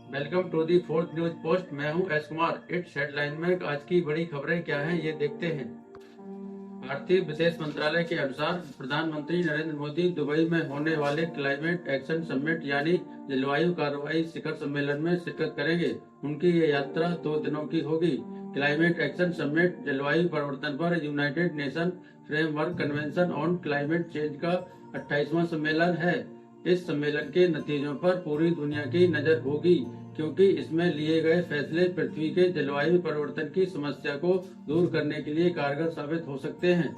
Welcome to the fourth news post. मैं हूं S Kumar. It's headline में आज की बड़ी खबरें क्या हैं ये देखते हैं। भारतीय विदेश मंत्रालय के अनुसार प्रधानमंत्री नरेंद्र मोदी दुबई में होने वाले क्लाइमेट एक्शन समिट यानी जलवायु कार्रवाई शिखर सम्मेलन में शिरकत करेंगे। उनकी ये यात्रा 2 दिनों की होगी। क्लाइमेट एक्शन समिट जलवायु परिवर्तन पर United nation framework convention on climate change का 28वां सम्मेलन है। इस सम्मेलन के नतीजों पर पूरी दुनिया की नजर होगी, क्योंकि इसमें लिए गए फैसले पृथ्वी के जलवायु परिवर्तन की समस्या को दूर करने के लिए कारगर साबित हो सकते हैं।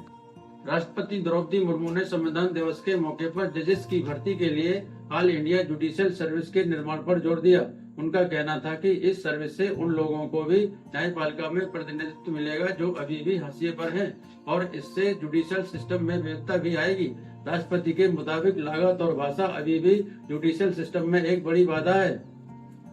राष्ट्रपति द्रौपदी मुर्मू ने संविधान दिवस के मौके पर जजेस की भर्ती के लिए ऑल इंडिया जुडिशियल सर्विस के निर्माण पर जोर दिया। उनका कहना था कि इस सर्विस से उन लोगों को भी न्यायपालिका में प्रतिनिधित्व मिलेगा जो अभी भी हाशिए पर हैं, और इससे जुडिशियल सिस्टम में विविधता भी आएगी। राष्ट्रपति के मुताबिक लागत और भाषा अभी भी जुडिशियल सिस्टम में एक बड़ी बाधा है।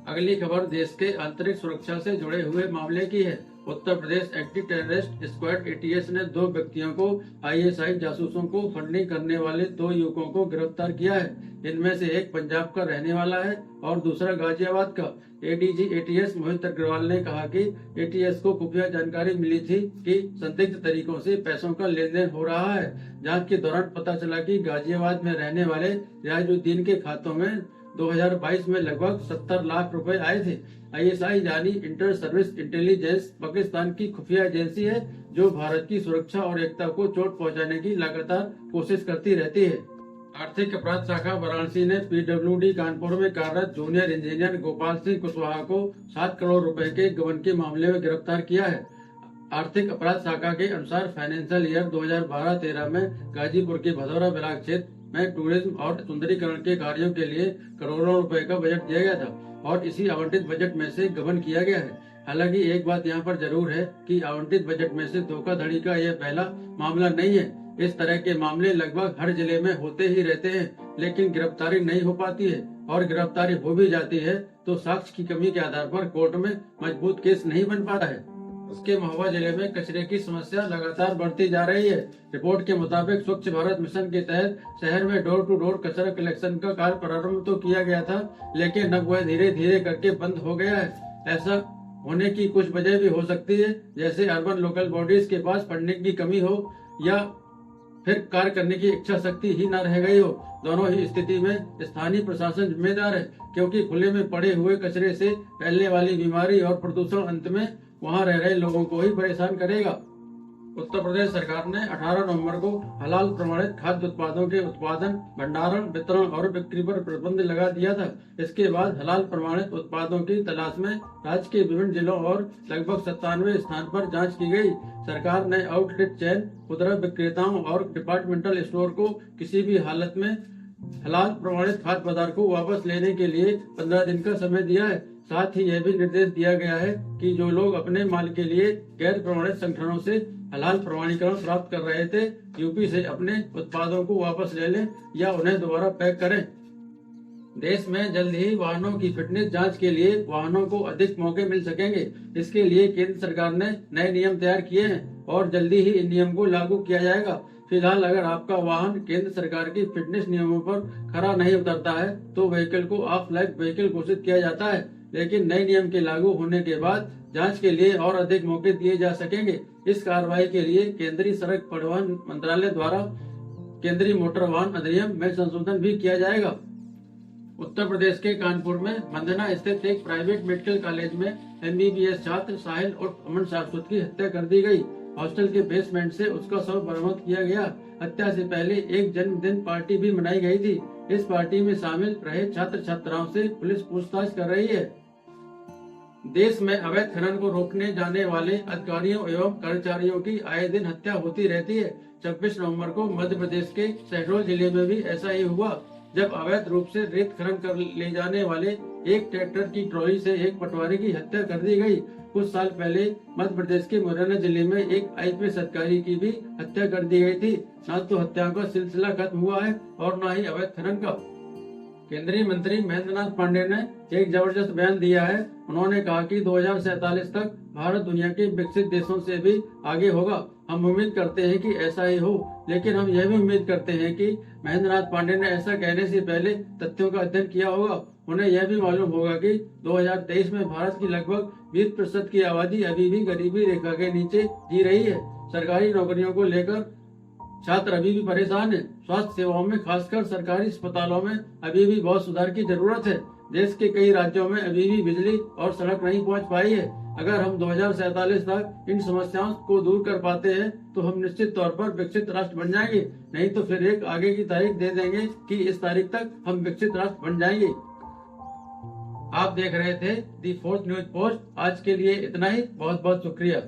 अगली खबर देश के आंतरिक सुरक्षा से जुड़े हुए मामले की है। Uttar Pradesh anti terrorist squad ATS ने 2 व्यक्तियों को आईएसआई जासूसों को फंडिंग करने वाले 2 युवकों को गिरफ्तार किया है। इनमें से एक पंजाब का रहने वाला है और दूसरा गाजियाबाद का। एडीजी एटीएस मोहित अग्रवाल ने कहा कि एटीएस को खुफिया जानकारी मिली थी कि संदिग्ध तरीकों से पैसों का लेन देन हो रहा है। जांच के दौरान पता चला कि गाजियाबाद में रहने वाले रियाजुद्दीन के खातों में 2022 में लगभग 70 लाख रुपए आए थे। आईएसआई यानी इंटर सर्विस इंटेलिजेंस पाकिस्तान की खुफिया एजेंसी है जो भारत की सुरक्षा और एकता को चोट पहुंचाने की लगातार कोशिश करती रहती है। आर्थिक अपराध शाखा वाराणसी ने पीडब्ल्यूडी कानपुर में कार्यरत जूनियर इंजीनियर गोपाल सिंह कुशवाहा को 7 करोड़ रुपए के गबन के मामले में गिरफ्तार किया है। आर्थिक अपराध शाखा के अनुसार फाइनेंशियल ईयर 2012-13 में गाजीपुर के भदौरा ब्लॉक क्षेत्र में टूरिज्म और सुंदरीकरण के कार्यों के लिए करोड़ों रुपए का बजट दिया गया था और इसी आवंटित बजट में से गबन किया गया है। हालांकि एक बात यहाँ पर जरूर है कि आवंटित बजट में से धोखाधड़ी का यह पहला मामला नहीं है। इस तरह के मामले लगभग हर जिले में होते ही रहते हैं, लेकिन गिरफ्तारी नहीं हो पाती है, और गिरफ्तारी हो भी जाती है तो साक्ष्य की कमी के आधार पर कोर्ट में मजबूत केस नहीं बन पाता है। उसके महुआ जिले में कचरे की समस्या लगातार बढ़ती जा रही है। रिपोर्ट के मुताबिक स्वच्छ भारत मिशन के तहत शहर में डोर टू डोर कचरा कलेक्शन का कार्य प्रारंभ तो किया गया था, लेकिन अब वह धीरे धीरे करके बंद हो गया है। ऐसा होने की कुछ वजह भी हो सकती है, जैसे अर्बन लोकल बॉडीज के पास फंडिंग की कमी हो या फिर कार्य करने की इच्छा शक्ति ही न रह गई हो। दोनों ही स्थिति में स्थानीय प्रशासन जिम्मेदार है, क्योंकि खुले में पड़े हुए कचरे से फैलने वाली बीमारी और प्रदूषण अंत में वहां रह रहे लोगों को ही परेशान करेगा। उत्तर प्रदेश सरकार ने 18 नवंबर को हलाल प्रमाणित खाद्य उत्पादों के उत्पादन, भंडारण, वितरण और बिक्री पर प्रतिबंध लगा दिया था। इसके बाद हलाल प्रमाणित उत्पादों की तलाश में राज्य के विभिन्न जिलों और लगभग 97 स्थान पर जांच की गई। सरकार ने आउटलेट चेन, खुदरा विक्रेताओं और डिपार्टमेंटल स्टोर को किसी भी हालत में हलाल प्रमाणित खाद्य पदार्थ को वापस लेने के लिए 15 दिन का समय दिया है। साथ ही यह भी निर्देश दिया गया है कि जो लोग अपने माल के लिए गैर प्रमाणित संगठनों से हलाल प्रमाणीकरण प्राप्त कर रहे थे, यूपी से अपने उत्पादों को वापस ले लें या उन्हें दोबारा पैक करें। देश में जल्द ही वाहनों की फिटनेस जांच के लिए वाहनों को अधिक मौके मिल सकेंगे। इसके लिए केंद्र सरकार ने नए नियम तैयार किए हैं और जल्दी ही इन नियम को लागू किया जाएगा। फिलहाल अगर आपका वाहन केंद्र सरकार की फिटनेस नियमों पर खरा नहीं उतरता है तो व्हीकल को ऑफ लाइफ व्हीकल घोषित किया जाता है, लेकिन नए नियम के लागू होने के बाद जांच के लिए और अधिक मौके दिए जा सकेंगे। इस कार्रवाई के लिए केंद्रीय सड़क परिवहन मंत्रालय द्वारा केंद्रीय मोटर वाहन अधिनियम में संशोधन भी किया जाएगा। उत्तर प्रदेश के कानपुर में बंदना स्थित एक प्राइवेट मेडिकल कॉलेज में एमबीबीएस छात्र साहिल और अमन शाश्वत की हत्या कर दी गई। हॉस्टल के बेसमेंट से उसका शव बरामद किया गया। हत्या से पहले एक जन्मदिन पार्टी भी मनाई गई थी। इस पार्टी में शामिल रहे छात्र छात्राओं से पुलिस पूछताछ कर रही है। देश में अवैध खनन को रोकने जाने वाले अधिकारियों एवं कर्मचारियों की आए दिन हत्या होती रहती है। 26 नवंबर को मध्य प्रदेश के शहडोल जिले में भी ऐसा ही हुआ, जब अवैध रूप से रेत खनन कर ले जाने वाले एक ट्रैक्टर की ट्रॉली से एक पटवारी की हत्या कर दी गई। कुछ साल पहले मध्य प्रदेश के मुरैना जिले में एक आईपीएस अधिकारी की भी हत्या कर दी गई थी। न तो हत्याओं का सिलसिला खत्म हुआ है और न ही अवैध खनन का। केंद्रीय मंत्री महेंद्र नाथ पांडे ने एक जबरदस्त बयान दिया है। उन्होंने कहा कि 2047 तक भारत दुनिया के विकसित देशों से भी आगे होगा। हम उम्मीद करते हैं कि ऐसा ही हो, लेकिन हम यह भी उम्मीद करते हैं कि महेंद्र नाथ पांडे ने ऐसा कहने से पहले तथ्यों का अध्ययन किया होगा उन्हें यह भी मालूम होगा कि 2023 में भारत की लगभग 20% की आबादी अभी भी गरीबी रेखा के नीचे जी रही है। सरकारी नौकरियों को लेकर छात्र अभी भी परेशान है। स्वास्थ्य सेवाओं में, खासकर सरकारी अस्पतालों में अभी भी बहुत सुधार की जरूरत है। देश के कई राज्यों में अभी भी बिजली और सड़क नहीं पहुंच पाई है। अगर हम 2047 तक इन समस्याओं को दूर कर पाते हैं तो हम निश्चित तौर पर विकसित राष्ट्र बन जाएंगे। नहीं तो फिर एक आगे की तारीख दे देंगे कि इस तारीख तक हम विकसित राष्ट्र बन जाएंगे। आप देख रहे थे दी फोर्थ न्यूज पोस्ट। आज के लिए इतना ही। बहुत बहुत शुक्रिया।